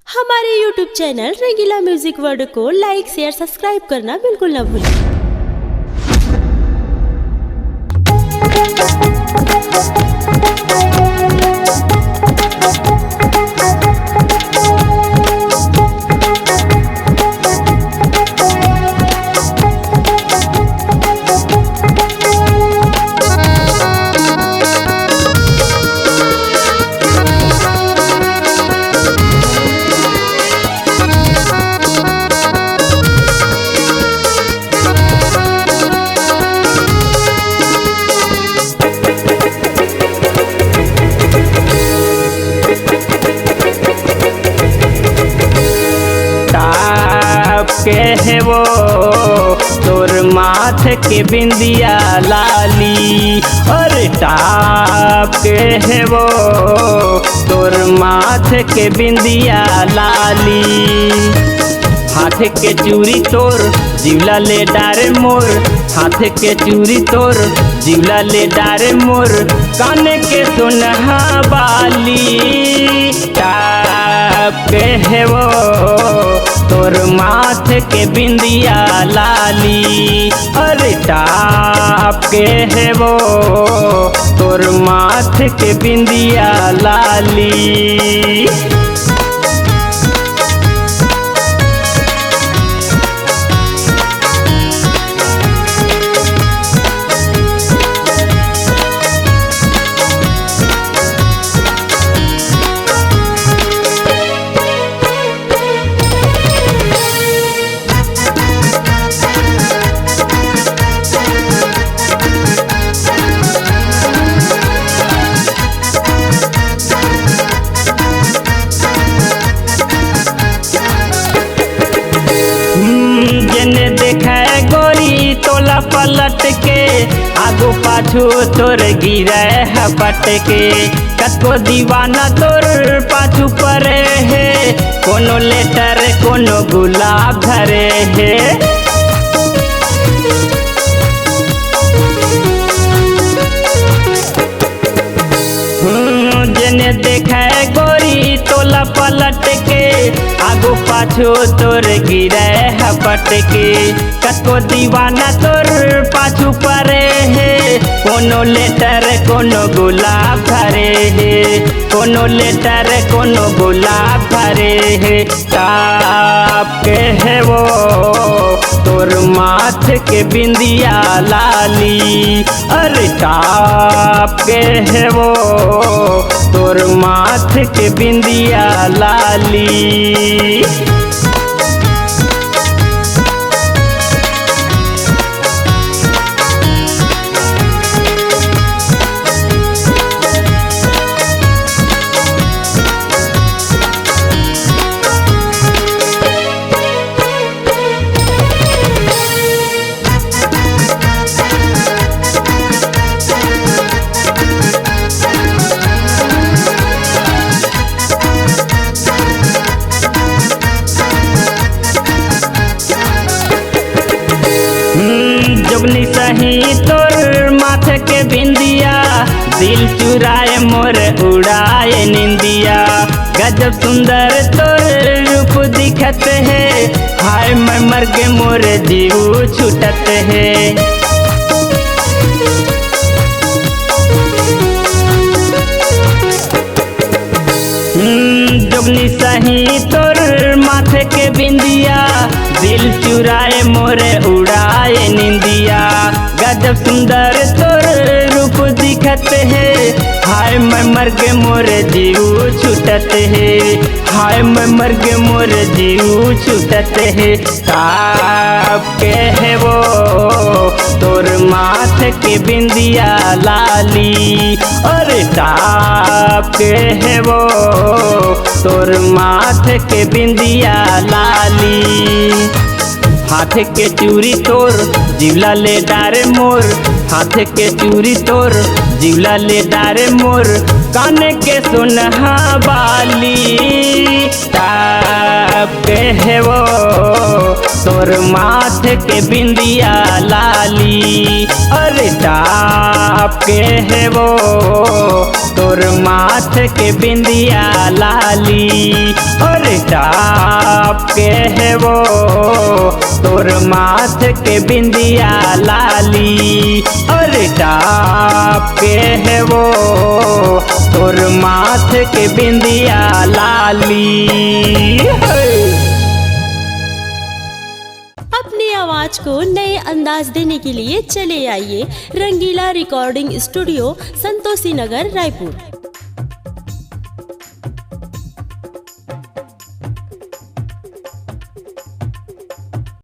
हमारे YouTube channel रंगीला music world को लाइक share subscribe करना बिल्कुल ना भूलें। के है वो तोर माथ के बिंदिया लाली और टाप के है वो तोर माथ के बिंदिया लाली। हाथ के चूड़ी तोर जीवला ले डारे मोर, हाथ के चूड़ी तोर जीवला ले डारे मोर, कान के सुनहा बाली। टाप के है वो तोर माथ के बिंदिया लाली और टाप के है वो तोर माथ के बिंदिया लाली। जने देखा गोरी तोला पलट के आगू पाछू तोर गिरे है पटके, कतको दीवाना तोर पाछू परे है, कोनो लेटर कोनो गुलाब धरे है। जने देखा गोरी तोला पलट के आगू पाछू तोर गिरे है पटके, कतको दीवाना तोर पाछू परे है, कोनो लेटर कोनो गुलाब धरे है, कोनो लेटर कोनो गुलाब धरे है। टाप के है वो तोर माथ के बिंदिया लाली अरे टाप के है वो तोर माथ के बिंदिया लाली। जोगनी सही तोर माथे के बिंदिया, दिल चुराए मोर उड़ाए निंदिया, गजब सुंदर तोर रूप दिखत है, हाय मैं मर के मोर जीव छूटत है। जोगनी सही तोर माथे के बिंदिया, दिल चुराए मोरे उड़ाए निंदिया, गजब सुंदर तोर रूप दिखत है, हाय मैं मर के मोरे जीव छूटत है, हाय मैं मर के मोरे जीव छूटत है। टाप के है वो तोर माथ के बिंदिया लाली और टाप के है वो तोर माथ के बिंदिया लाली। हाथ के चूड़ी तोर जीवला ले डारे मोर, हाथ के चूड़ी तोर जिवला ले डारे मोर कान के सुनहा बाली टाप के है वो तोर माथ के बिंदिया लाली अरे टाप के है वो तोर माथ के बिंदिया लाली अरे टाप के है वो तोर माथ के बिंदिया लाली अरे टाप के है वो तोर माथ के बिंदिया लाली। अपनी आवाज को नए अंदाज देने के लिए चले आइए रंगीला रिकॉर्डिंग स्टूडियो, संतोषी नगर, रायपुर।